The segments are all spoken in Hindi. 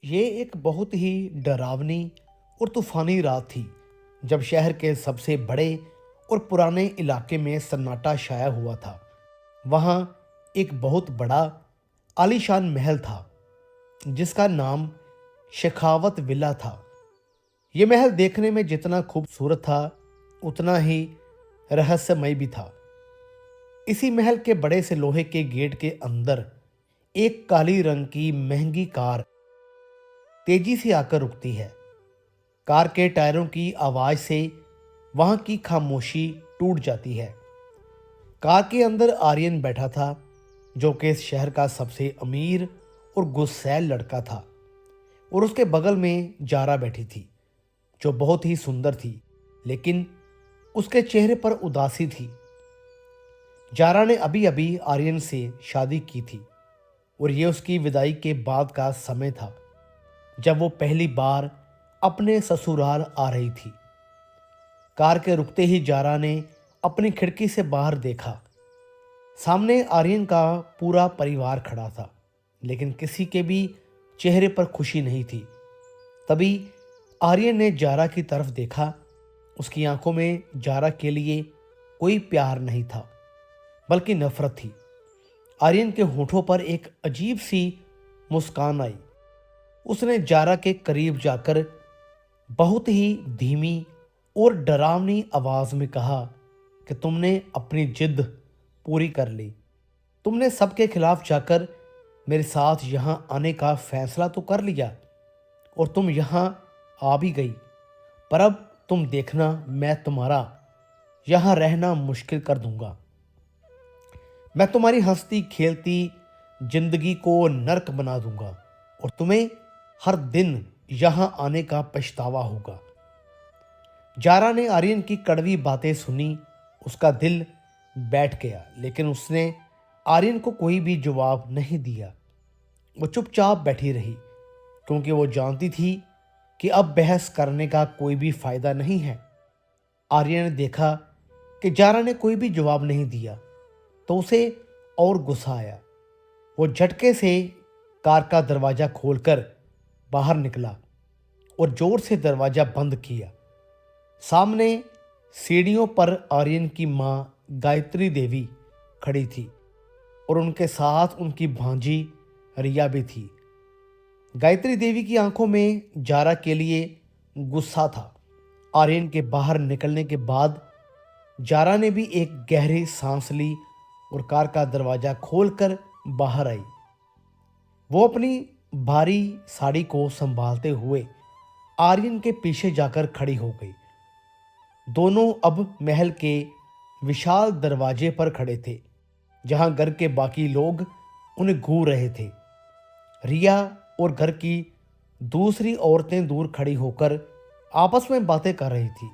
ये एक बहुत ही डरावनी और तूफानी रात थी जब शहर के सबसे बड़े और पुराने इलाके में सन्नाटा छाया हुआ था। वहाँ एक बहुत बड़ा आलीशान महल था जिसका नाम शेखावत विला था। ये महल देखने में जितना खूबसूरत था उतना ही रहस्यमय भी था। इसी महल के बड़े से लोहे के गेट के अंदर एक काली रंग की महंगी कार तेजी से आकर रुकती है। कार के टायरों की आवाज से वहां की खामोशी टूट जाती है। कार के अंदर आर्यन बैठा था, जो कि इस शहर का सबसे अमीर और गुस्सैल लड़का था, और उसके बगल में जारा बैठी थी, जो बहुत ही सुंदर थी, लेकिन उसके चेहरे पर उदासी थी। जारा ने अभी अभी आर्यन से शादी की थी और ये उसकी विदाई के बाद का समय था, जब वो पहली बार अपने ससुराल आ रही थी। कार के रुकते ही जारा ने अपनी खिड़की से बाहर देखा। सामने आर्यन का पूरा परिवार खड़ा था, लेकिन किसी के भी चेहरे पर खुशी नहीं थी। तभी आर्यन ने जारा की तरफ देखा। उसकी आंखों में जारा के लिए कोई प्यार नहीं था, बल्कि नफरत थी। आर्यन के होठों पर एक अजीब सी मुस्कान आई। उसने जारा के करीब जाकर बहुत ही धीमी और डरावनी आवाज में कहा कि तुमने अपनी जिद पूरी कर ली। तुमने सबके खिलाफ जाकर मेरे साथ यहां आने का फैसला तो कर लिया और तुम यहां आ भी गई, पर अब तुम देखना, मैं तुम्हारा यहां रहना मुश्किल कर दूंगा। मैं तुम्हारी हंसती खेलती जिंदगी को नर्क बना दूंगा और तुम्हें हर दिन यहां आने का पछतावा होगा। जारा ने आर्यन की कड़वी बातें सुनी। उसका दिल बैठ गया, लेकिन उसने आर्यन को कोई भी जवाब नहीं दिया। वो चुपचाप बैठी रही, क्योंकि वो जानती थी कि अब बहस करने का कोई भी फायदा नहीं है। आर्यन ने देखा कि जारा ने कोई भी जवाब नहीं दिया, तो उसे और गुस्सा आया। वो झटके से कार का दरवाजा खोलकर बाहर निकला और जोर से दरवाजा बंद किया। सामने सीढ़ियों पर आर्यन की मां गायत्री देवी खड़ी थी और उनके साथ उनकी भांजी रिया भी थी। गायत्री देवी की आंखों में जारा के लिए गुस्सा था। आर्यन के बाहर निकलने के बाद जारा ने भी एक गहरी सांस ली और कार का दरवाजा खोलकर बाहर आई। वो अपनी भारी साड़ी को संभालते हुए आर्यन के पीछे जाकर खड़ी हो गई। दोनों अब महल के विशाल दरवाजे पर खड़े थे, जहां घर के बाकी लोग उन्हें घूर रहे थे। रिया और घर की दूसरी औरतें दूर खड़ी होकर आपस में बातें कर रही थी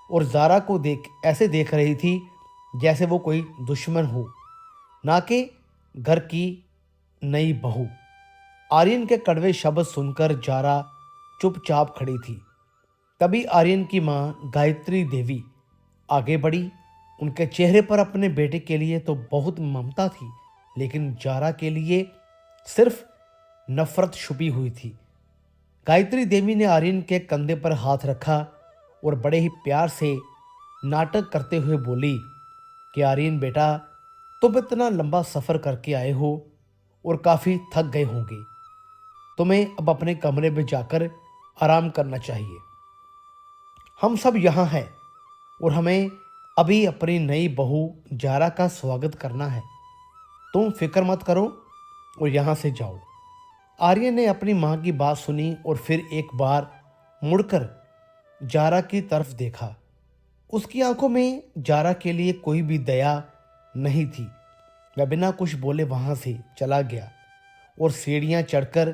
और जारा को ऐसे देख रही थी जैसे वो कोई दुश्मन हो, ना कि घर की नई बहू। आर्यन के कड़वे शब्द सुनकर जारा चुपचाप खड़ी थी। तभी आर्यन की मां गायत्री देवी आगे बढ़ी। उनके चेहरे पर अपने बेटे के लिए तो बहुत ममता थी, लेकिन जारा के लिए सिर्फ नफरत छुपी हुई थी। गायत्री देवी ने आर्यन के कंधे पर हाथ रखा और बड़े ही प्यार से नाटक करते हुए बोली कि आर्यन बेटा, तुम इतना लंबा सफर करके आए हो और काफी थक गए होंगे। तुम्हें अब अपने कमरे में जाकर आराम करना चाहिए। हम सब यहाँ हैं और हमें अभी अपनी नई बहू जारा का स्वागत करना है। तुम फिक्र मत करो और यहाँ से जाओ। आर्यन ने अपनी माँ की बात सुनी और फिर एक बार मुड़कर जारा की तरफ देखा। उसकी आंखों में जारा के लिए कोई भी दया नहीं थी। वह बिना कुछ बोले वहां से चला गया और सीढ़ियां चढ़कर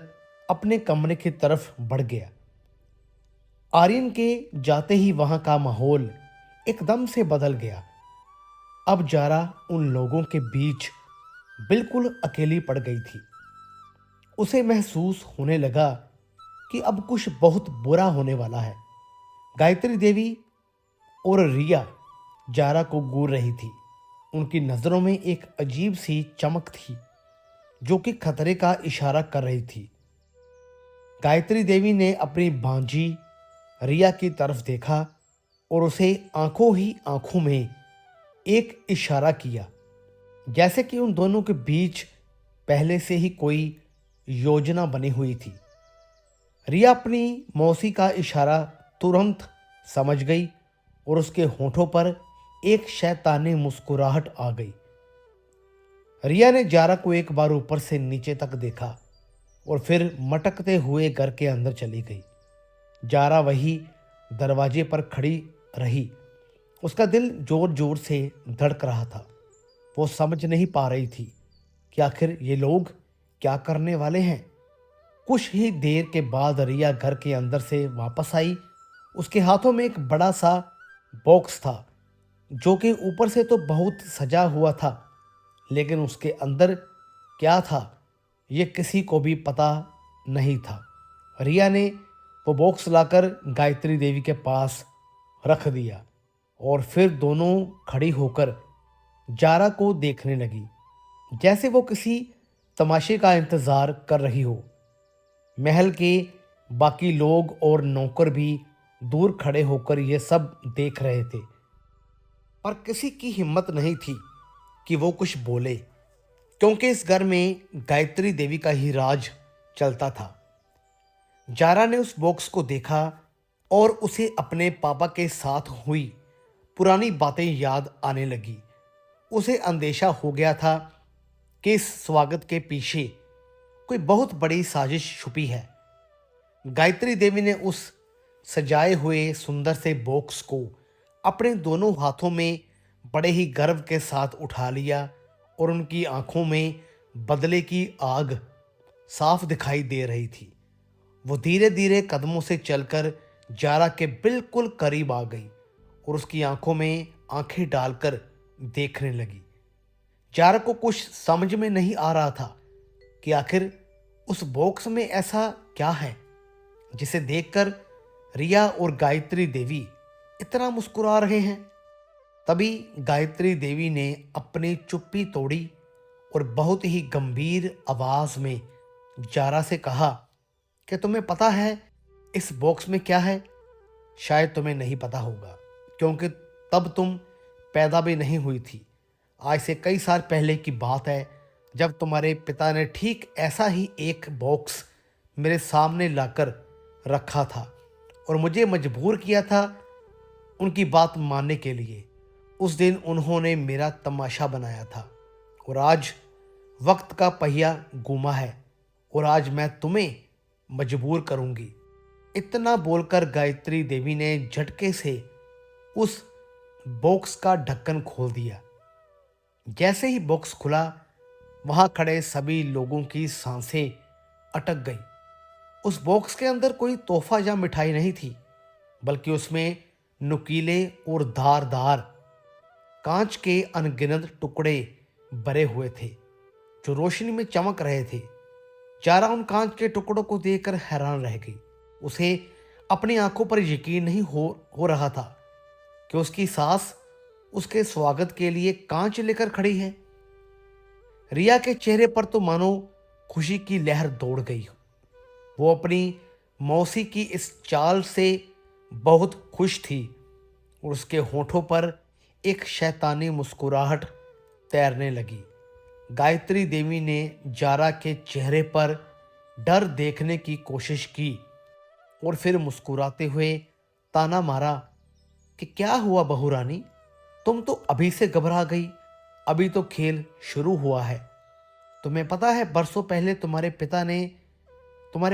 अपने कमरे की तरफ बढ़ गया। आर्यन के जाते ही वहां का माहौल एकदम से बदल गया। अब जारा उन लोगों के बीच बिल्कुल अकेली पड़ गई थी। उसे महसूस होने लगा कि अब कुछ बहुत बुरा होने वाला है। गायत्री देवी और रिया जारा को घूर रही थी। उनकी नजरों में एक अजीब सी चमक थी, जो कि खतरे का इशारा कर रही थी। गायत्री देवी ने अपनी भांजी रिया की तरफ देखा और उसे आंखों ही आंखों में एक इशारा किया, जैसे कि उन दोनों के बीच पहले से ही कोई योजना बनी हुई थी। रिया अपनी मौसी का इशारा तुरंत समझ गई और उसके होठों पर एक शैतानी मुस्कुराहट आ गई। रिया ने जारा को एक बार ऊपर से नीचे तक देखा और फिर मटकते हुए घर के अंदर चली गई। जारा वही दरवाजे पर खड़ी रही। उसका दिल जोर जोर से धड़क रहा था। वो समझ नहीं पा रही थी कि आखिर ये लोग क्या करने वाले हैं। कुछ ही देर के बाद रिया घर के अंदर से वापस आई। उसके हाथों में एक बड़ा सा बॉक्स था, जो कि ऊपर से तो बहुत सजा हुआ था, लेकिन उसके अंदर क्या था ये किसी को भी पता नहीं था। रिया ने वो बॉक्स लाकर गायत्री देवी के पास रख दिया और फिर दोनों खड़ी होकर जारा को देखने लगी, जैसे वो किसी तमाशे का इंतजार कर रही हो। महल के बाकी लोग और नौकर भी दूर खड़े होकर ये सब देख रहे थे, पर किसी की हिम्मत नहीं थी कि वो कुछ बोले, क्योंकि इस घर में गायत्री देवी का ही राज चलता था। जारा ने उस बॉक्स को देखा और उसे अपने पापा के साथ हुई पुरानी बातें याद आने लगी। उसे अंदेशा हो गया था कि इस स्वागत के पीछे कोई बहुत बड़ी साजिश छुपी है। गायत्री देवी ने उस सजाए हुए सुंदर से बॉक्स को अपने दोनों हाथों में बड़े ही गर्व के साथ उठा लिया और उनकी आंखों में बदले की आग साफ दिखाई दे रही थी। वो धीरे धीरे कदमों से चलकर जारा के बिल्कुल करीब आ गई और उसकी आंखों में आंखें डालकर देखने लगी। जारा को कुछ समझ में नहीं आ रहा था कि आखिर उस बॉक्स में ऐसा क्या है जिसे देखकर रिया और गायत्री देवी इतना मुस्कुरा रहे हैं। तभी गायत्री देवी ने अपनी चुप्पी तोड़ी और बहुत ही गंभीर आवाज में जारा से कहा कि तुम्हें पता है इस बॉक्स में क्या है? शायद तुम्हें नहीं पता होगा, क्योंकि तब तुम पैदा भी नहीं हुई थी। आज से कई साल पहले की बात है, जब तुम्हारे पिता ने ठीक ऐसा ही एक बॉक्स मेरे सामने लाकर रखा था और मुझे मजबूर किया था उनकी बात मानने के लिए। उस दिन उन्होंने मेरा तमाशा बनाया था और आज वक्त का पहिया घूमा है और आज मैं तुम्हें मजबूर करूंगी। इतना बोलकर गायत्री देवी ने झटके से उस बॉक्स का ढक्कन खोल दिया। जैसे ही बॉक्स खुला, वहां खड़े सभी लोगों की सांसें अटक गई। उस बॉक्स के अंदर कोई तोहफा या मिठाई नहीं थी, बल्कि उसमें नुकीले और धारदार कांच के अनगिनत टुकड़े भरे हुए थे, जो रोशनी में चमक रहे थे। जारा उन कांच के टुकड़ों को देखकर हैरान रह गई। उसे अपनी आंखों पर यकीन नहीं हो रहा था कि उसकी सास उसके स्वागत के लिए कांच लेकर खड़ी है। रिया के चेहरे पर तो मानो खुशी की लहर दौड़ गई। वो अपनी मौसी की इस चाल से बहुत खुश थी और उसके होठों पर एक शैतानी मुस्कुराहट तैरने लगी। गायत्री देवी ने जारा के चेहरे पर डर देखने की कोशिश की और फिर मुस्कुराते हुए ताना मारा कि क्या हुआ बहू रानी, तुम तो अभी से घबरा गई। अभी तो खेल शुरू हुआ है। तुम्हें पता है बरसों पहले तुम्हारे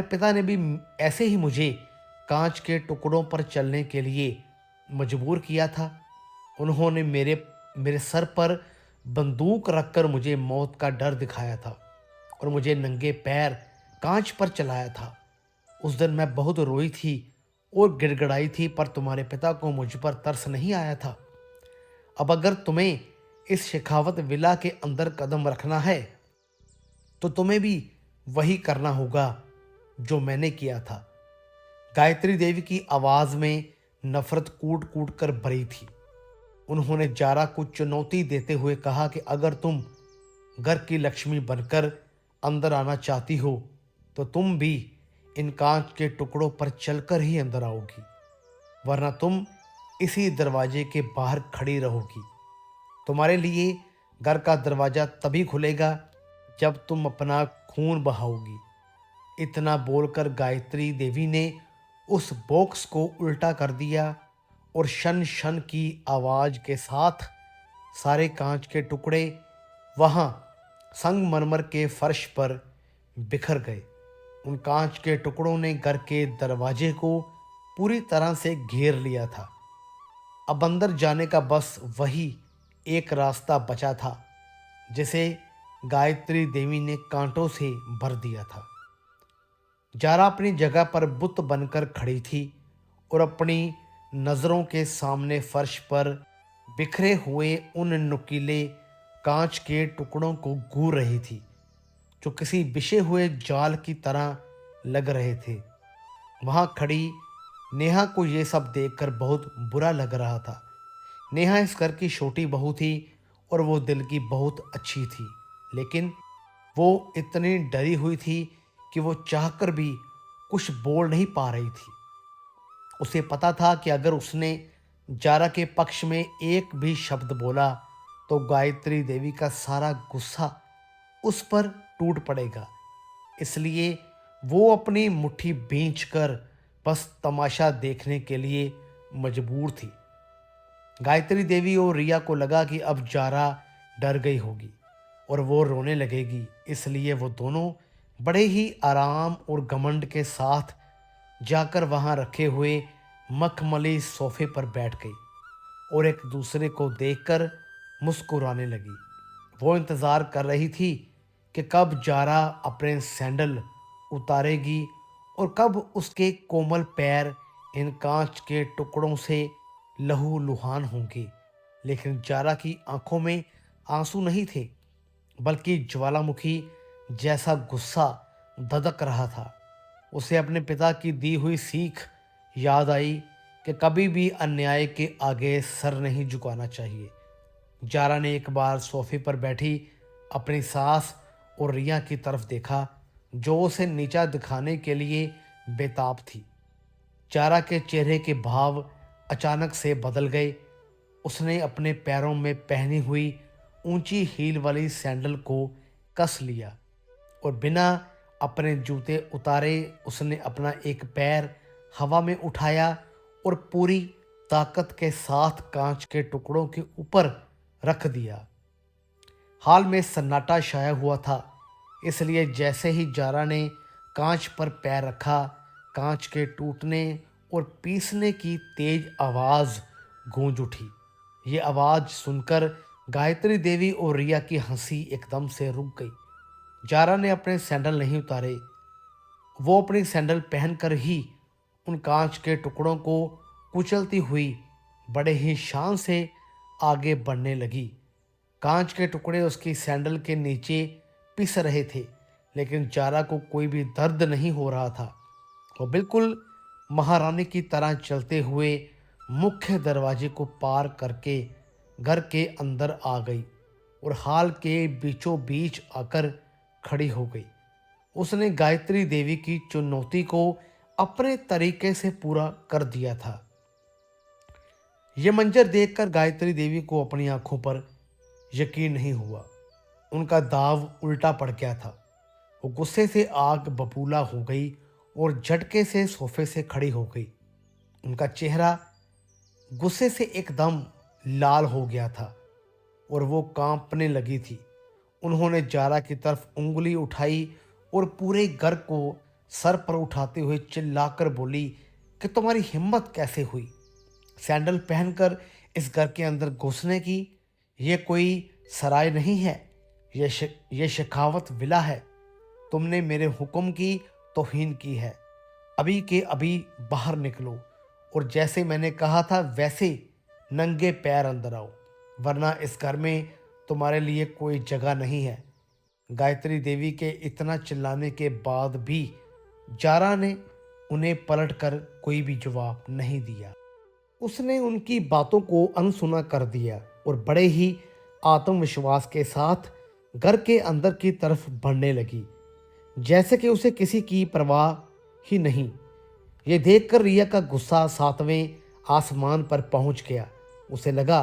पिता ने भी ऐसे ही मुझे कांच के टुकड़ों पर चलने के लिए मजबूर किया था। उन्होंने मेरे सर पर बंदूक रखकर मुझे मौत का डर दिखाया था और मुझे नंगे पैर कांच पर चलाया था। उस दिन मैं बहुत रोई थी और गिड़गिड़ाई थी, पर तुम्हारे पिता को मुझ पर तरस नहीं आया था। अब अगर तुम्हें इस शेखावत विला के अंदर कदम रखना है तो तुम्हें भी वही करना होगा जो मैंने किया था। गायत्री देवी की आवाज में नफरत कूट कूट कर भरी थी। उन्होंने जारा को चुनौती देते हुए कहा कि अगर तुम घर की लक्ष्मी बनकर अंदर आना चाहती हो तो तुम भी इन कांच के टुकड़ों पर चलकर ही अंदर आओगी, वरना तुम इसी दरवाजे के बाहर खड़ी रहोगी। तुम्हारे लिए घर का दरवाजा तभी खुलेगा जब तुम अपना खून बहाओगी। इतना बोलकर गायत्री देवी ने उस बॉक्स को उल्टा कर दिया और शन शन की आवाज के साथ सारे कांच के टुकड़े वहां संगमरमर के फर्श पर बिखर गए। उन कांच के टुकड़ों ने घर के दरवाजे को पूरी तरह से घेर लिया था। अब अंदर जाने का बस वही एक रास्ता बचा था, जिसे गायत्री देवी ने कांटों से भर दिया था। जारा अपनी जगह पर बुत बनकर खड़ी थी और अपनी नज़रों के सामने फर्श पर बिखरे हुए उन नुकीले कांच के टुकड़ों को घूर रही थी, जो किसी बिछे हुए जाल की तरह लग रहे थे। वहां खड़ी नेहा को यह सब देखकर बहुत बुरा लग रहा था। नेहा इस घर की छोटी बहू थी और वो दिल की बहुत अच्छी थी, लेकिन वो इतनी डरी हुई थी कि वो चाहकर भी कुछ बोल नहीं पा रही थी। उसे पता था कि अगर उसने जारा के पक्ष में एक भी शब्द बोला तो गायत्री देवी का सारा गुस्सा उस पर टूट पड़ेगा। इसलिए वो अपनी मुट्ठी भींचकर बस तमाशा देखने के लिए मजबूर थी। गायत्री देवी और रिया को लगा कि अब जारा डर गई होगी और वो रोने लगेगी, इसलिए वो दोनों बड़े ही आराम और घमंड के साथ जाकर वहां रखे हुए मखमली सोफे पर बैठ गई और एक दूसरे को देखकर मुस्कुराने लगी। वो इंतज़ार कर रही थी कि कब जारा अपने सैंडल उतारेगी और कब उसके कोमल पैर इन कांच के टुकड़ों से लहूलुहान होंगे। लेकिन जारा की आंखों में आंसू नहीं थे, बल्कि ज्वालामुखी जैसा गुस्सा धधक रहा था। उसे अपने पिता की दी हुई सीख याद आई कि कभी भी अन्याय के आगे सर नहीं झुकाना चाहिए। जारा ने एक बार सोफे पर बैठी अपनी सास और रिया की तरफ देखा, जो उसे नीचा दिखाने के लिए बेताब थी। जारा के चेहरे के भाव अचानक से बदल गए। उसने अपने पैरों में पहनी हुई ऊंची हील वाली सैंडल को कस लिया और बिना अपने जूते उतारे उसने अपना एक पैर हवा में उठाया और पूरी ताकत के साथ कांच के टुकड़ों के ऊपर रख दिया। हाल में सन्नाटा छाया हुआ था, इसलिए जैसे ही जारा ने कांच पर पैर रखा, कांच के टूटने और पीसने की तेज आवाज़ गूंज उठी। ये आवाज़ सुनकर गायत्री देवी और रिया की हंसी एकदम से रुक गई। जारा ने अपने सैंडल नहीं उतारे। वो अपनी सैंडल पहनकर ही उन कांच के टुकड़ों को कुचलती हुई बड़े ही शान से आगे बढ़ने लगी। कांच के टुकड़े उसकी सैंडल के नीचे पिस रहे थे, लेकिन जारा को कोई भी दर्द नहीं हो रहा था। वो बिल्कुल महारानी की तरह चलते हुए मुख्य दरवाजे को पार करके घर के अंदर आ गई और हाल के बीचों बीच आकर खड़ी हो गई। उसने गायत्री देवी की चुनौती को अपने तरीके से पूरा कर दिया था। यह मंजर देखकर गायत्री देवी को अपनी आंखों पर यकीन नहीं हुआ। उनका दाव उल्टा पड़ गया था। वो गुस्से से आग बबूला हो गई और झटके से सोफे से खड़ी हो गई। उनका चेहरा गुस्से से एकदम लाल हो गया था और वो कांपने लगी थी। उन्होंने जारा की तरफ उंगली उठाई और पूरे घर को सर पर उठाते हुए चिल्लाकर बोली कि तुम्हारी हिम्मत कैसे हुई सैंडल पहनकर इस घर के अंदर घुसने की? ये कोई सराय नहीं है, ये शेखावत विला है। तुमने मेरे हुक्म की तौहीन की है। अभी के अभी बाहर निकलो और जैसे मैंने कहा था वैसे नंगे पैर अंदर आओ, वरना इस घर में तुम्हारे लिए कोई जगह नहीं है। गायत्री देवी के इतना चिल्लाने के बाद भी जारा ने उन्हें पलटकर कोई भी जवाब नहीं दिया। उसने उनकी बातों को अनसुना कर दिया और बड़े ही आत्मविश्वास के साथ घर के अंदर की तरफ बढ़ने लगी, जैसे कि उसे किसी की परवाह ही नहीं। ये देखकर रिया का गुस्सा सातवें आसमान पर पहुंच गया। उसे लगा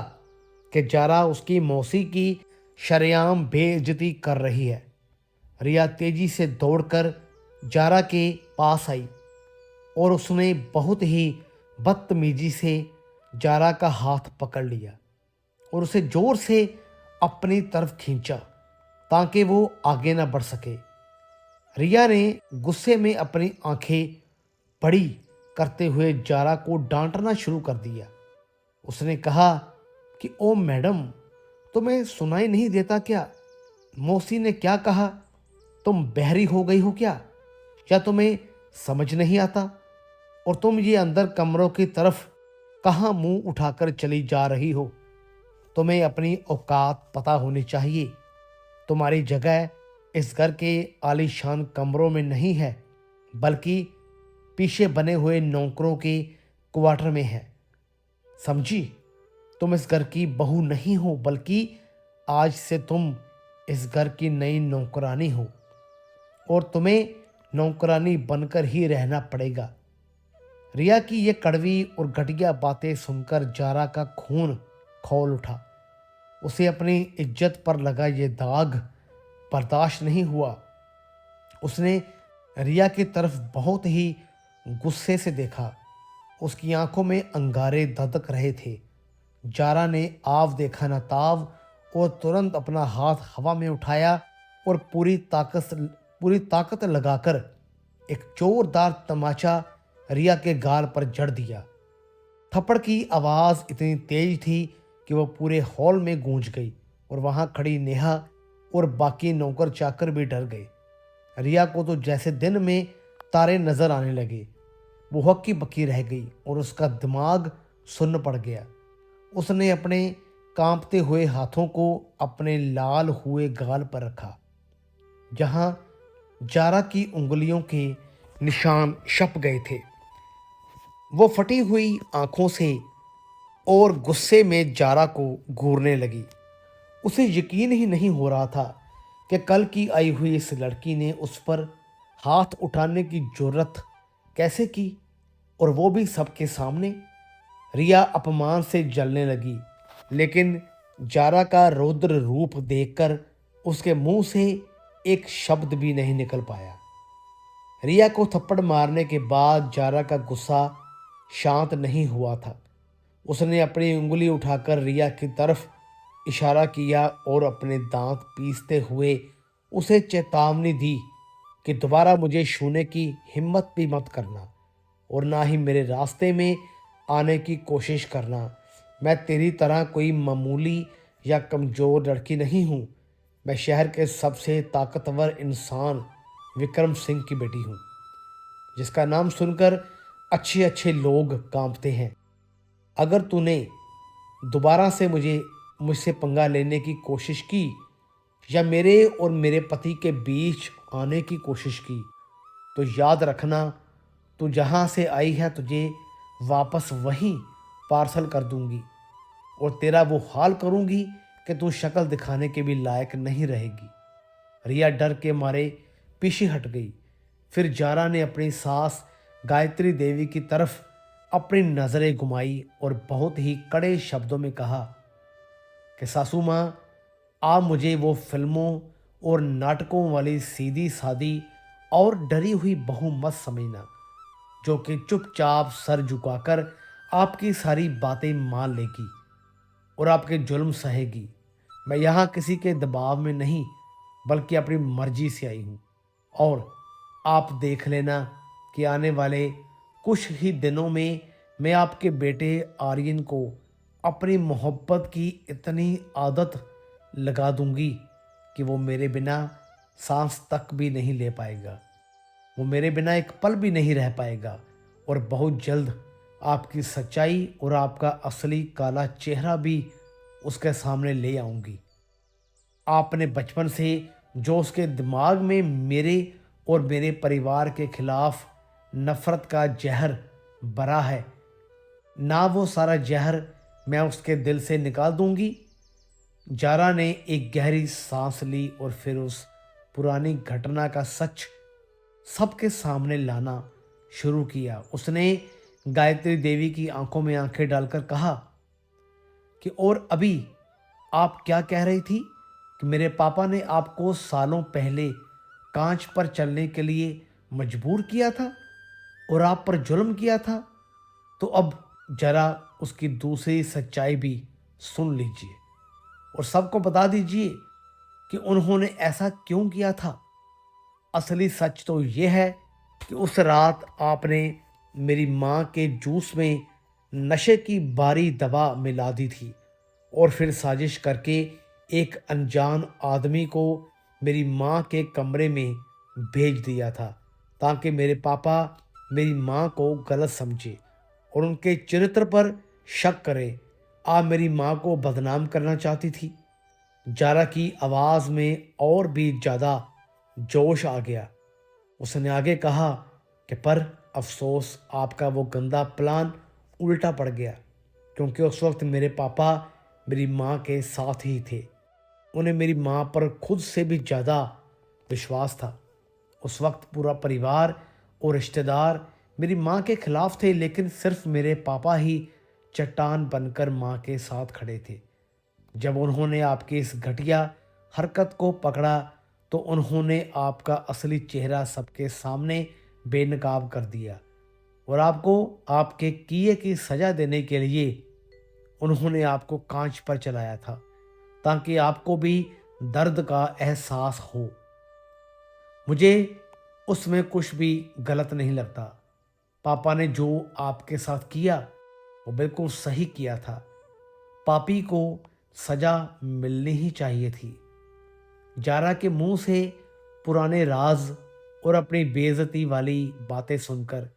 कि जारा उसकी मौसी की शरेआम बेइज्जती कर रही है। रिया तेजी से दौड़कर जारा के पास आई और उसने बहुत ही बदतमीजी से जारा का हाथ पकड़ लिया और उसे जोर से अपनी तरफ खींचा ताकि वो आगे ना बढ़ सके। रिया ने गुस्से में अपनी आंखें बड़ी करते हुए जारा को डांटना शुरू कर दिया। उसने कहा कि ओ मैडम, तुम्हें सुनाई नहीं देता क्या? मौसी ने क्या कहा? तुम बहरी हो गई हो क्या? या तुम्हें समझ नहीं आता? और तुम ये अंदर कमरों की तरफ कहाँ मुंह उठाकर चली जा रही हो? तुम्हें अपनी औकात पता होनी चाहिए। तुम्हारी जगह इस घर के आलीशान कमरों में नहीं है, बल्कि पीछे बने हुए नौकरों के क्वार्टर में है। समझी? तुम इस घर की बहू नहीं हो, बल्कि आज से तुम इस घर की नई नौकरानी हो और तुम्हें नौकरानी बनकर ही रहना पड़ेगा। रिया की ये कड़वी और घटिया बातें सुनकर जारा का खून खौल उठा। उसे अपनी इज्जत पर लगा ये दाग बर्दाश्त नहीं हुआ। उसने रिया की तरफ बहुत ही गुस्से से देखा। उसकी आंखों में अंगारे धधक रहे थे। जारा ने आव देखा न ताव और तुरंत अपना हाथ हवा में उठाया और पूरी ताकत लगाकर एक जोरदार तमाचा रिया के गाल पर जड़ दिया। थप्पड़ की आवाज़ इतनी तेज थी कि वह पूरे हॉल में गूंज गई और वहां खड़ी नेहा और बाकी नौकर चाकर भी डर गए। रिया को तो जैसे दिन में तारे नजर आने लगे। वो हक्की बक्की रह गई और उसका दिमाग सुन्न पड़ गया। उसने अपने कांपते हुए हाथों को अपने लाल हुए गाल पर रखा, जहां जारा की उंगलियों के निशान छप गए थे। वो फटी हुई आंखों से और गुस्से में जारा को घूरने लगी। उसे यकीन ही नहीं हो रहा था कि कल की आई हुई इस लड़की ने उस पर हाथ उठाने की जुर्रत कैसे की, और वो भी सबके सामने। रिया अपमान से जलने लगी, लेकिन जारा का रौद्र रूप देखकर उसके मुंह से एक शब्द भी नहीं निकल पाया। रिया को थप्पड़ मारने के बाद जारा का गुस्सा शांत नहीं हुआ था। उसने अपनी उंगली उठाकर रिया की तरफ इशारा किया और अपने दांत पीसते हुए उसे चेतावनी दी कि दोबारा मुझे छूने की हिम्मत भी मत करना और ना ही मेरे रास्ते में आने की कोशिश करना। मैं तेरी तरह कोई मामूली या कमज़ोर लड़की नहीं हूँ। मैं शहर के सबसे ताकतवर इंसान विक्रम सिंह की बेटी हूँ, जिसका नाम सुनकर अच्छे अच्छे लोग कांपते हैं। अगर तूने दोबारा से मुझसे पंगा लेने की कोशिश की या मेरे और मेरे पति के बीच आने की कोशिश की, तो याद रखना, तू जहाँ से आई है तुझे वापस वहीं पार्सल कर दूंगी और तेरा वो हाल करूंगी कि तू शक्ल दिखाने के भी लायक नहीं रहेगी। रिया डर के मारे पीछे हट गई। फिर जारा ने अपनी सास गायत्री देवी की तरफ अपनी नज़रें घुमाई और बहुत ही कड़े शब्दों में कहा कि सासू माँ, आप मुझे वो फिल्मों और नाटकों वाली सीधी सादी और डरी हुई बहू मत समझना, जो कि चुपचाप सर झुकाकर आपकी सारी बातें मान लेगी और आपके जुल्म सहेगी। मैं यहाँ किसी के दबाव में नहीं, बल्कि अपनी मर्जी से आई हूँ। और आप देख लेना कि आने वाले कुछ ही दिनों में मैं आपके बेटे आर्यन को अपनी मोहब्बत की इतनी आदत लगा दूंगी कि वो मेरे बिना सांस तक भी नहीं ले पाएगा। वो मेरे बिना एक पल भी नहीं रह पाएगा और बहुत जल्द आपकी सच्चाई और आपका असली काला चेहरा भी उसके सामने ले आऊंगी। आपने बचपन से जो उसके दिमाग में मेरे और मेरे परिवार के खिलाफ नफरत का जहर भरा है, ना वो सारा जहर मैं उसके दिल से निकाल दूंगी। जारा ने एक गहरी सांस ली और फिर उस पुरानी घटना का सच सबके सामने लाना शुरू किया। उसने गायत्री देवी की आंखों में आंखें डालकर कहा कि और अभी आप क्या कह रही थी कि मेरे पापा ने आपको सालों पहले कांच पर चलने के लिए मजबूर किया था और आप पर जुल्म किया था। तो अब जरा उसकी दूसरी सच्चाई भी सुन लीजिए और सबको बता दीजिए कि उन्होंने ऐसा क्यों किया था। असली सच तो यह है कि उस रात आपने मेरी माँ के जूस में नशे की भारी दवा मिला दी थी और फिर साजिश करके एक अनजान आदमी को मेरी माँ के कमरे में भेज दिया था ताकि मेरे पापा मेरी माँ को गलत समझे और उनके चरित्र पर शक करे। आप मेरी माँ को बदनाम करना चाहती थी। जारा की आवाज़ में और भी ज़्यादा जोश आ गया। उसने आगे कहा कि पर अफसोस आपका वो गंदा प्लान उल्टा पड़ गया, क्योंकि उस वक्त मेरे पापा मेरी माँ के साथ ही थे। उन्हें मेरी माँ पर खुद से भी ज़्यादा विश्वास था। उस वक्त पूरा परिवार और रिश्तेदार मेरी माँ के खिलाफ थे, लेकिन सिर्फ मेरे पापा ही चट्टान बनकर माँ के साथ खड़े थे। जब उन्होंने आपकी इस घटिया हरकत को पकड़ा तो उन्होंने आपका असली चेहरा सबके सामने बेनकाब कर दिया और आपको आपके किए की सजा देने के लिए उन्होंने आपको कांच पर चलाया था ताकि आपको भी दर्द का एहसास हो। मुझे उसमें कुछ भी गलत नहीं लगता। पापा ने जो आपके साथ किया वो बिल्कुल सही किया था। पापी को सजा मिलनी ही चाहिए थी। जारा के मुंह से पुराने राज और अपनी बेइज्जती वाली बातें सुनकर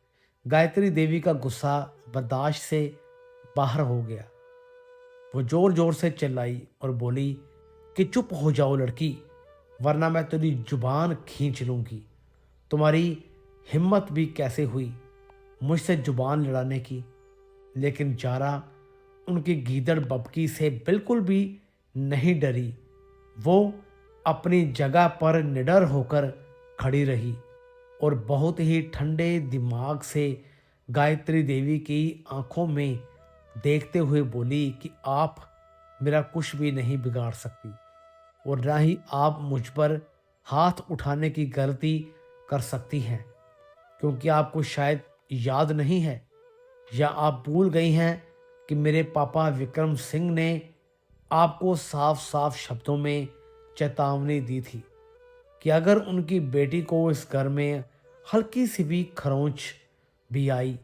गायत्री देवी का गुस्सा बर्दाश्त से बाहर हो गया। वो जोर जोर से चिल्लाई और बोली कि चुप हो जाओ लड़की, वरना मैं तेरी जुबान खींच लूंगी। तुम्हारी हिम्मत भी कैसे हुई मुझसे जुबान लड़ाने की। लेकिन जारा उनकी गीदड़ बबकी से बिल्कुल भी नहीं डरी। वो अपनी जगह पर निडर होकर खड़ी रही और बहुत ही ठंडे दिमाग से गायत्री देवी की आंखों में देखते हुए बोली कि आप मेरा कुछ भी नहीं बिगाड़ सकती और ना ही आप मुझ पर हाथ उठाने की गलती कर सकती हैं, क्योंकि आपको शायद याद नहीं है या आप भूल गई हैं कि मेरे पापा विक्रम सिंह ने आपको साफ साफ शब्दों में चेतावनी दी थी कि अगर उनकी बेटी को इस घर में हल्की सी भी खरोंच भी आई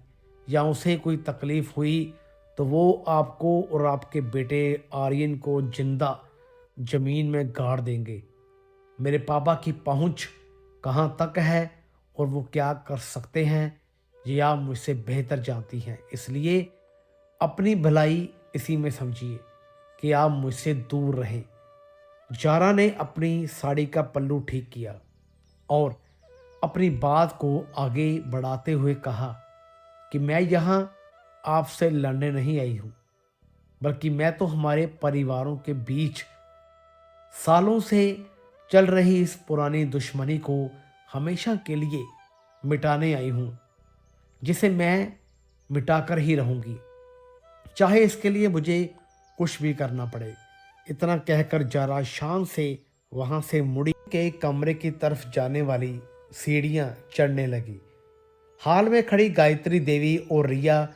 या उसे कोई तकलीफ हुई तो वो आपको और आपके बेटे आर्यन को जिंदा जमीन में गाड़ देंगे। मेरे पापा की पहुंच कहाँ तक है और वो क्या कर सकते हैं ये आप मुझसे बेहतर जानती हैं। इसलिए अपनी भलाई इसी में समझिए कि आप मुझसे दूर रहें। जारा ने अपनी साड़ी का पल्लू ठीक किया और अपनी बात को आगे बढ़ाते हुए कहा कि मैं यहाँ आपसे लड़ने नहीं आई हूँ, बल्कि मैं तो हमारे परिवारों के बीच सालों से चल रही इस पुरानी दुश्मनी को हमेशा के लिए मिटाने आई हूँ, जिसे मैं मिटाकर ही रहूँगी, चाहे इसके लिए मुझे कुछ भी करना पड़े। इतना कहकर जारा शान से वहां से मुड़ी के कमरे की तरफ जाने वाली सीढ़ियां चढ़ने लगी। हाल में खड़ी गायत्री देवी और रिया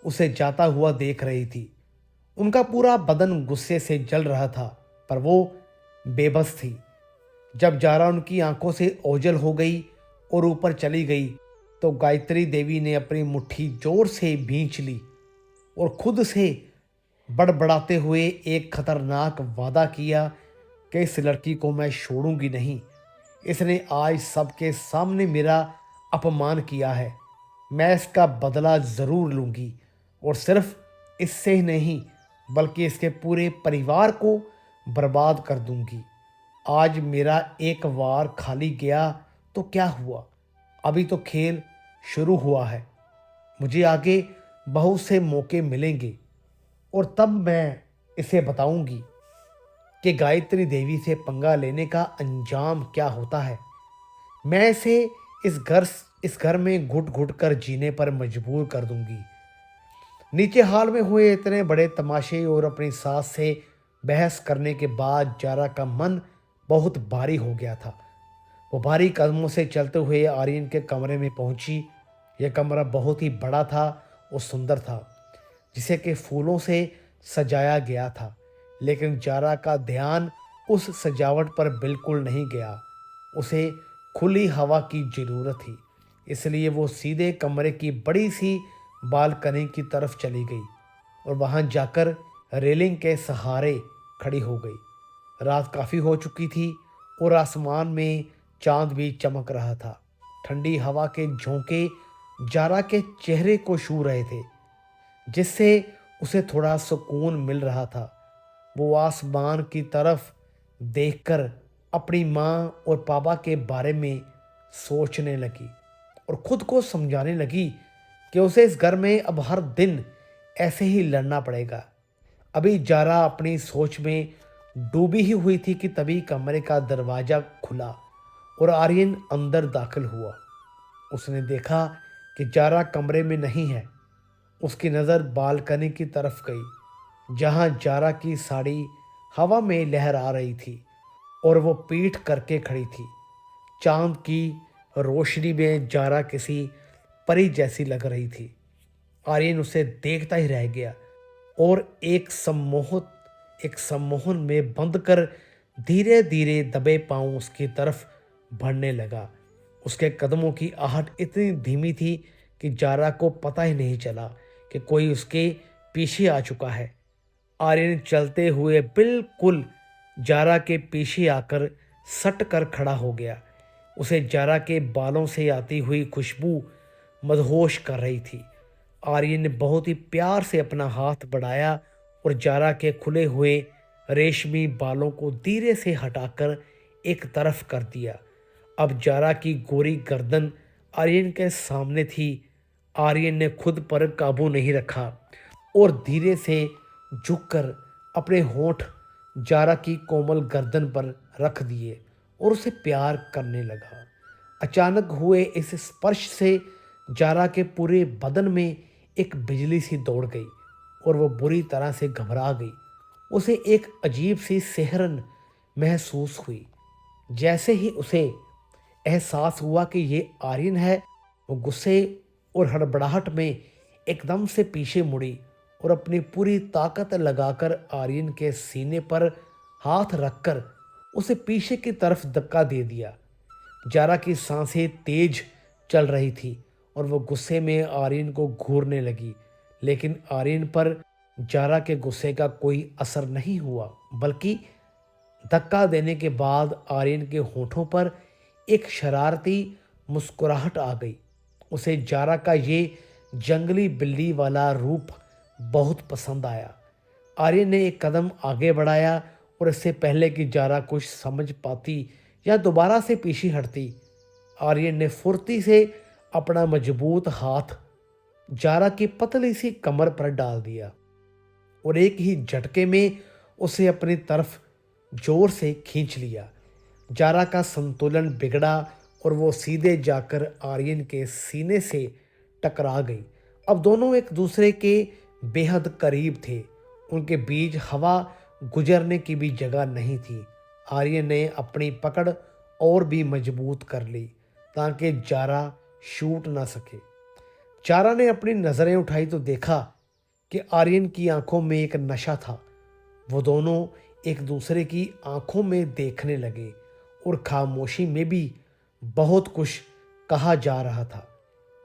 उसे जाता हुआ देख रही थी। उनका पूरा बदन गुस्से से जल रहा था, पर वो बेबस थी। जब जारा उनकी आंखों से ओझल हो गई और ऊपर चली गई तो गायत्री देवी ने अपनी मुट्ठी जोर से भींच ली और खुद से बड़बड़ाते हुए एक खतरनाक वादा किया कि इस लड़की को मैं छोड़ूंगी नहीं। इसने आज सबके सामने मेरा अपमान किया है। मैं इसका बदला ज़रूर लूंगी और सिर्फ इससे ही नहीं बल्कि इसके पूरे परिवार को बर्बाद कर दूंगी। आज मेरा एक वार खाली गया तो क्या हुआ, अभी तो खेल शुरू हुआ है। मुझे आगे बहुत से मौके मिलेंगे और तब मैं इसे बताऊंगी कि गायत्री देवी से पंगा लेने का अंजाम क्या होता है। मैं इसे इस घर में घुट घुट कर जीने पर मजबूर कर दूंगी। नीचे हाल में हुए इतने बड़े तमाशे और अपनी सास से बहस करने के बाद जारा का मन बहुत भारी हो गया था। वो भारी कदमों से चलते हुए आर्यन के कमरे में पहुंची। यह कमरा बहुत ही बड़ा था और सुंदर था, जिसे कि फूलों से सजाया गया था। लेकिन जारा का ध्यान उस सजावट पर बिल्कुल नहीं गया। उसे खुली हवा की ज़रूरत थी, इसलिए वो सीधे कमरे की बड़ी सी बालकनी की तरफ चली गई और वहां जाकर रेलिंग के सहारे खड़ी हो गई। रात काफ़ी हो चुकी थी और आसमान में चांद भी चमक रहा था। ठंडी हवा के झोंके जारा के चेहरे को छू रहे थे, जिससे उसे थोड़ा सुकून मिल रहा था। वो आसमान की तरफ देखकर अपनी माँ और पापा के बारे में सोचने लगी और खुद को समझाने लगी कि उसे इस घर में अब हर दिन ऐसे ही लड़ना पड़ेगा। अभी जारा अपनी सोच में डूबी ही हुई थी कि तभी कमरे का दरवाज़ा खुला और आर्यन अंदर दाखिल हुआ। उसने देखा कि जारा कमरे में नहीं है। उसकी नज़र बालकनी की तरफ गई, जहां जारा की साड़ी हवा में लहरा रही थी और वो पीठ करके खड़ी थी। चांद की रोशनी में जारा किसी परी जैसी लग रही थी। आर्यन उसे देखता ही रह गया और एक सम्मोहन में बंद कर धीरे धीरे दबे पांव उसकी तरफ बढ़ने लगा। उसके कदमों की आहट इतनी धीमी थी कि जारा को पता ही नहीं चला कि कोई उसके पीछे आ चुका है। आर्यन चलते हुए बिल्कुल जारा के पीछे आकर सट कर खड़ा हो गया। उसे जारा के बालों से आती हुई खुशबू मदहोश कर रही थी। आर्यन ने बहुत ही प्यार से अपना हाथ बढ़ाया और जारा के खुले हुए रेशमी बालों को धीरे से हटाकर एक तरफ कर दिया। अब जारा की गोरी गर्दन आर्यन के सामने थी। आर्यन ने खुद पर काबू नहीं रखा और धीरे से झुककर अपने होंठ जारा की कोमल गर्दन पर रख दिए और उसे प्यार करने लगा। अचानक हुए इस स्पर्श से जारा के पूरे बदन में एक बिजली सी दौड़ गई और वो बुरी तरह से घबरा गई। उसे एक अजीब सी सिहरन महसूस हुई। जैसे ही उसे एहसास हुआ कि ये आर्यन है, वो गुस्से और हड़बड़ाहट में एकदम से पीछे मुड़ी और अपनी पूरी ताकत लगाकर आर्यन के सीने पर हाथ रखकर उसे पीछे की तरफ धक्का दे दिया। जारा की सांसें तेज चल रही थी और वो गुस्से में आर्यन को घूरने लगी, लेकिन आर्यन पर जारा के गुस्से का कोई असर नहीं हुआ, बल्कि धक्का देने के बाद आर्यन के होठों पर एक शरारती मुस्कुराहट आ गई। उसे जारा का ये जंगली बिल्ली वाला रूप बहुत पसंद आया। आर्यन ने एक कदम आगे बढ़ाया और इससे पहले कि जारा कुछ समझ पाती या दोबारा से पीछे हटती, आर्यन ने फुर्ती से अपना मजबूत हाथ जारा की पतली सी कमर पर डाल दिया और एक ही झटके में उसे अपनी तरफ जोर से खींच लिया। जारा का संतुलन बिगड़ा और वो सीधे जाकर आर्यन के सीने से टकरा गई। अब दोनों एक दूसरे के बेहद करीब थे। उनके बीच हवा गुजरने की भी जगह नहीं थी। आर्यन ने अपनी पकड़ और भी मजबूत कर ली ताकि जारा छूट ना सके। जारा ने अपनी नज़रें उठाई तो देखा कि आर्यन की आंखों में एक नशा था। वो दोनों एक दूसरे की आंखों में देखने लगे और खामोशी में भी बहुत कुछ कहा जा रहा था।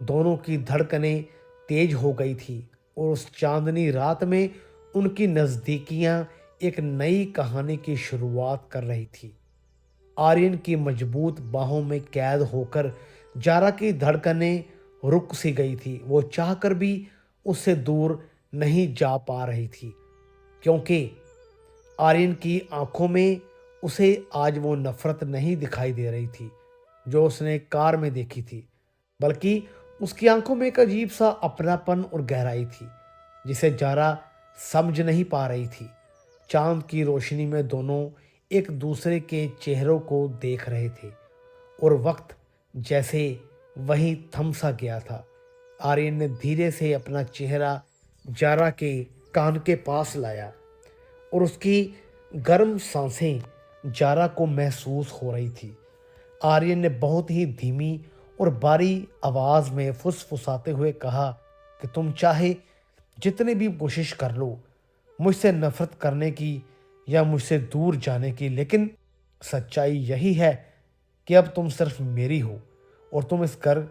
दोनों की धड़कनें तेज हो गई थी और उस चांदनी रात में उनकी नज़दीकियां एक नई कहानी की शुरुआत कर रही थी। आर्यन की मजबूत बाहों में कैद होकर जारा की धड़कनें रुक सी गई थी। वो चाहकर भी उससे दूर नहीं जा पा रही थी, क्योंकि आर्यन की आंखों में उसे आज वो नफरत नहीं दिखाई दे रही थी जो उसने कार में देखी थी, बल्कि उसकी आंखों में एक अजीब सा अपनापन और गहराई थी जिसे जारा समझ नहीं पा रही थी। चांद की रोशनी में दोनों एक दूसरे के चेहरों को देख रहे थे और वक्त जैसे वहीं थम सा गया था। आर्यन ने धीरे से अपना चेहरा जारा के कान के पास लाया और उसकी गर्म सांसें जारा को महसूस हो रही थी। आर्यन ने बहुत ही धीमी और बारी आवाज में फुसफुसाते हुए कहा कि तुम चाहे जितनी भी कोशिश कर लो मुझसे नफरत करने की या मुझसे दूर जाने की, लेकिन सच्चाई यही है कि अब तुम सिर्फ मेरी हो और तुम इस घर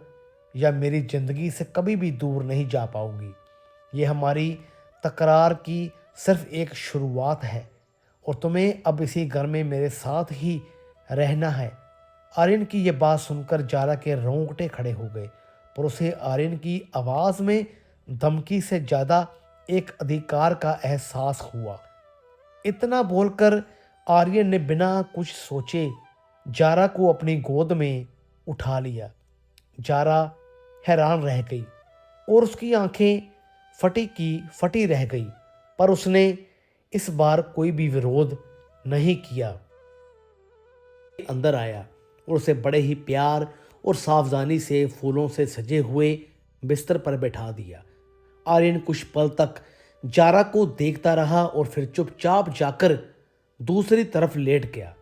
या मेरी जिंदगी से कभी भी दूर नहीं जा पाओगी। ये हमारी तकरार की सिर्फ एक शुरुआत है और तुम्हें अब इसी घर में मेरे साथ ही रहना है। आर्यन की ये बात सुनकर जारा के रोंगटे खड़े हो गए, पर उसे आर्यन की आवाज़ में धमकी से ज़्यादा एक अधिकार का एहसास हुआ। इतना बोलकर आर्यन ने बिना कुछ सोचे जारा को अपनी गोद में उठा लिया। जारा हैरान रह गई और उसकी आंखें फटी की फटी रह गई, पर उसने इस बार कोई भी विरोध नहीं किया। अंदर आया और उसे बड़े ही प्यार और सावधानी से फूलों से सजे हुए बिस्तर पर बैठा दिया। आर्यन कुछ पल तक जारा को देखता रहा और फिर चुपचाप जाकर दूसरी तरफ लेट गया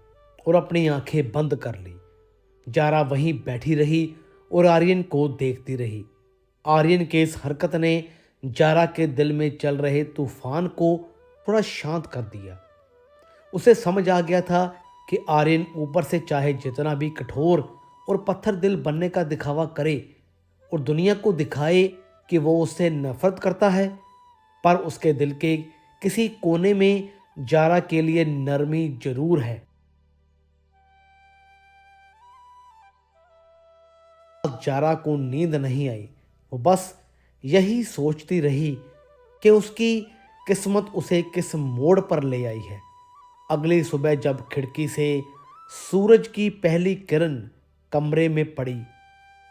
और अपनी आंखें बंद कर ली। जारा वहीं बैठी रही और आर्यन को देखती रही। आर्यन के इस हरकत ने जारा के दिल में चल रहे तूफान को थोड़ा शांत कर दिया। उसे समझ आ गया था कि आर्यन ऊपर से चाहे जितना भी कठोर और पत्थर दिल बनने का दिखावा करे और दुनिया को दिखाए कि वो उससे नफरत करता है, पर उसके दिल के किसी कोने में जारा के लिए नरमी जरूर है। जारा को नींद नहीं आई। वो बस यही सोचती रही कि उसकी किस्मत उसे किस मोड़ पर ले आई है। अगली सुबह जब खिड़की से सूरज की पहली किरण कमरे में पड़ी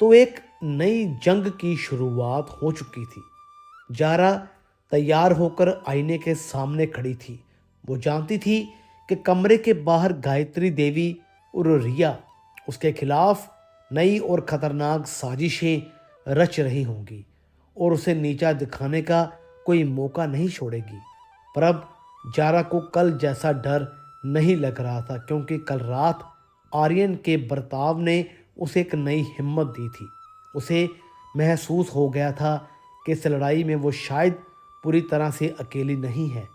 तो एक नई जंग की शुरुआत हो चुकी थी। जारा तैयार होकर आईने के सामने खड़ी थी। वो जानती थी कि कमरे के बाहर गायत्री देवी और रिया उसके खिलाफ नई और खतरनाक साजिशें रच रही होंगी और उसे नीचा दिखाने का कोई मौका नहीं छोड़ेगी। पर अब जारा को कल जैसा डर नहीं लग रहा था, क्योंकि कल रात आर्यन के बर्ताव ने उसे एक नई हिम्मत दी थी। उसे महसूस हो गया था कि इस लड़ाई में वो शायद पूरी तरह से अकेली नहीं है।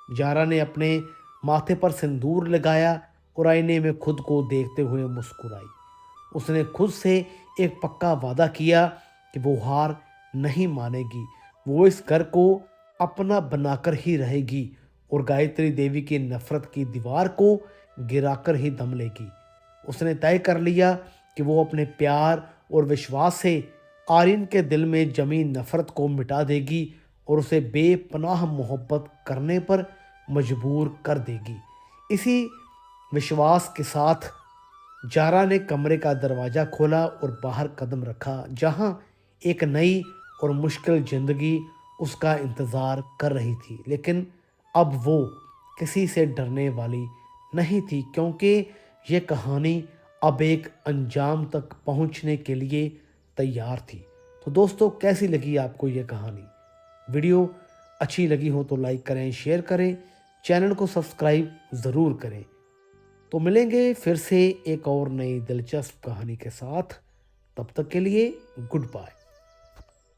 जारा ने अपने माथे पर सिंदूर लगाया और आईने में खुद को देखते हुए मुस्कुराई। उसने खुद से एक पक्का वादा किया कि वो हार नहीं मानेगी। वो इस घर को अपना बनाकर ही रहेगी और गायत्री देवी की नफरत की दीवार को गिराकर ही दम लेगी। उसने तय कर लिया कि वो अपने प्यार और विश्वास से आर्यन के दिल में जमी नफरत को मिटा देगी और उसे बेपनाह मोहब्बत करने पर मजबूर कर देगी। इसी विश्वास के साथ जारा ने कमरे का दरवाज़ा खोला और बाहर कदम रखा, जहां एक नई और मुश्किल ज़िंदगी उसका इंतज़ार कर रही थी। लेकिन अब वो किसी से डरने वाली नहीं थी, क्योंकि ये कहानी अब एक अंजाम तक पहुंचने के लिए तैयार थी। तो दोस्तों, कैसी लगी आपको ये कहानी? वीडियो अच्छी लगी हो तो लाइक करें, शेयर करें, चैनल को सब्सक्राइब ज़रूर करें। तो मिलेंगे फिर से एक और नई दिलचस्प कहानी के साथ। तब तक के लिए गुड बाय।